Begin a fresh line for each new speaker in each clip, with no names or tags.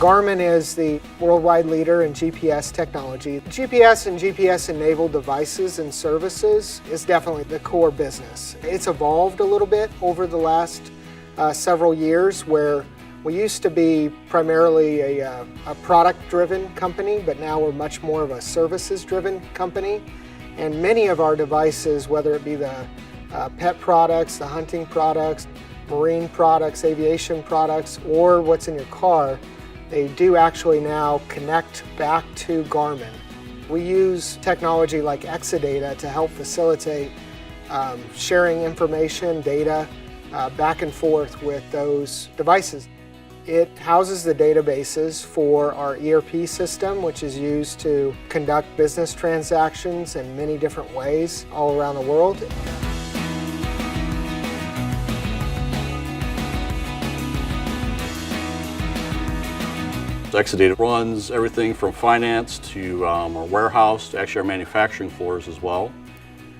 Garmin is the worldwide leader in GPS technology. GPS and GPS-enabled devices and services is definitely the core business. It's evolved a little bit over the last several years, where we used to be primarily a product-driven company, but now we're much more of a services-driven company. And many of our devices, whether it be the pet products, the hunting products, marine products, aviation products, or what's in your car, they do actually now connect back to Garmin. We use technology like Exadata to help facilitate sharing information, data, back and forth with those devices. It houses the databases for our ERP system, which is used to conduct business transactions in many different ways all around the world.
Exadata runs everything from finance to our warehouse to actually our manufacturing floors as well.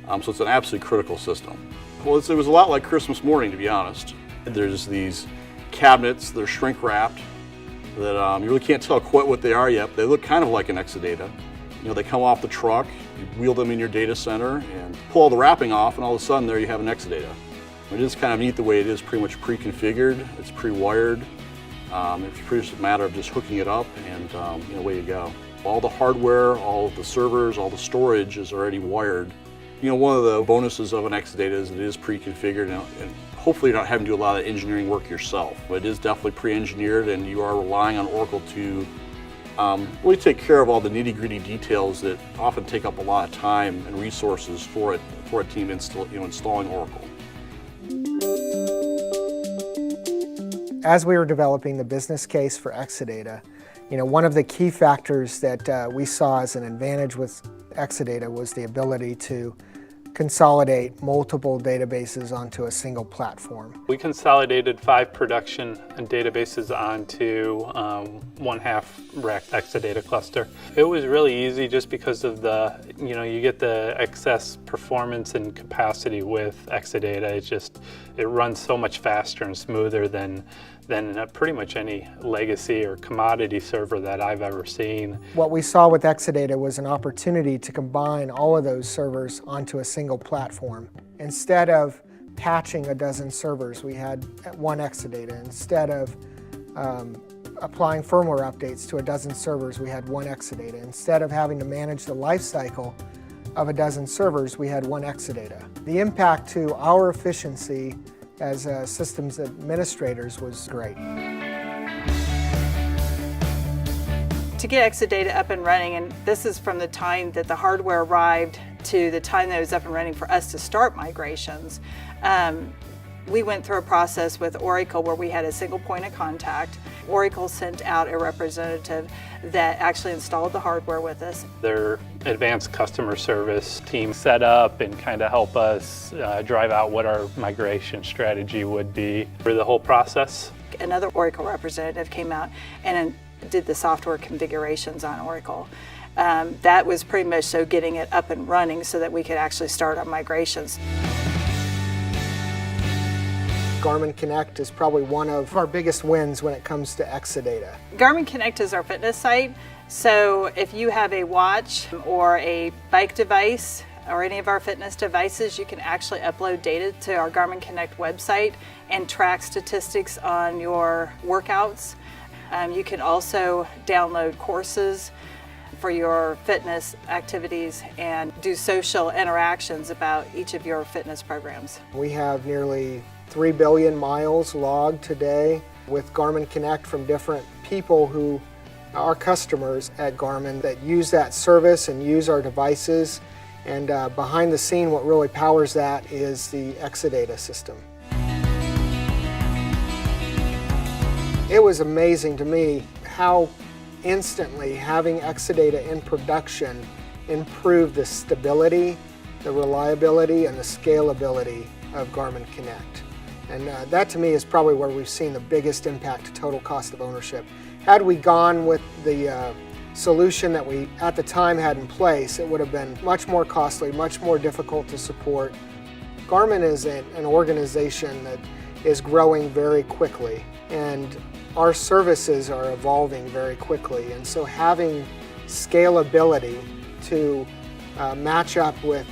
So it's an absolutely critical system. Well, it was a lot like Christmas morning, to be honest. There's these cabinets, they're shrink wrapped, that you really can't tell quite what they are yet, but they look kind of like an Exadata. You know, they come off the truck, you wheel them in your data center and pull all the wrapping off, and all of a sudden there you have an Exadata. It is kind of neat the way it is pretty much pre-configured, it's pre-wired. It's pretty just a matter of just hooking it up and away you go. All the hardware, all of the servers, all the storage is already wired. You know, one of the bonuses of an Exadata is it is pre-configured, and hopefully you're not having to do a lot of engineering work yourself. But it is definitely pre-engineered, and you are relying on Oracle to really take care of all the nitty-gritty details that often take up a lot of time and resources for a team installing Oracle.
As we were developing the business case for Exadata, one of the key factors that we saw as an advantage with Exadata was the ability to consolidate multiple databases onto a single platform.
We consolidated 5 production databases onto one half-rack Exadata cluster. It was really easy just because of you get the excess performance and capacity with Exadata. It runs so much faster and smoother than pretty much any legacy or commodity server that I've ever seen.
What we saw with Exadata was an opportunity to combine all of those servers onto a single platform. Instead of patching a dozen servers, we had one Exadata. Instead of applying firmware updates to a dozen servers, we had one Exadata. Instead of having to manage the life cycle of a dozen servers, we had one Exadata. The impact to our efficiency as systems administrators was great.
To get Exadata up and running, and this is from the time that the hardware arrived to the time that it was up and running for us to start migrations, we went through a process with Oracle where we had a single point of contact. Oracle sent out a representative that actually installed the hardware with us.
Their advanced customer service team set up and kind of help us drive out what our migration strategy would be for the whole process.
Another Oracle representative came out and did the software configurations on Oracle. That was pretty much so getting it up and running so that we could actually start our migrations.
Garmin Connect is probably one of our biggest wins when it comes to Exadata.
Garmin Connect is our fitness site, so if you have a watch or a bike device or any of our fitness devices, you can actually upload data to our Garmin Connect website and track statistics on your workouts. You can also download courses for your fitness activities and do social interactions about each of your fitness programs.
We have nearly 3 billion miles logged today with Garmin Connect from different people who are customers at Garmin that use that service and use our devices. And behind the scene, what really powers that is the Exadata system. It was amazing to me how instantly having Exadata in production improved the stability, the reliability, and the scalability of Garmin Connect. And that to me is probably where we've seen the biggest impact to total cost of ownership. Had we gone with the solution that we at the time had in place, it would have been much more costly, much more difficult to support. Garmin is an organization that is growing very quickly, and our services are evolving very quickly. And so having scalability to match up with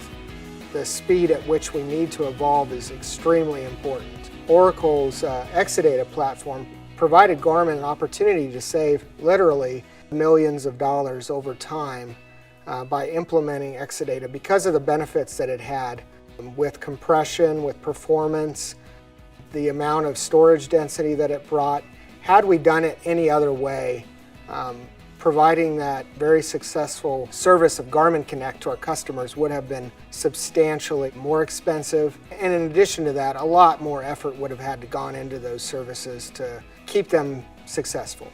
the speed at which we need to evolve is extremely important. Oracle's Exadata platform provided Garmin an opportunity to save literally millions of dollars over time by implementing Exadata because of the benefits that it had with compression, with performance, the amount of storage density that it brought. Had we done it any other way, providing that very successful service of Garmin Connect to our customers would have been substantially more expensive. And in addition to that, a lot more effort would have had to gone into those services to keep them successful.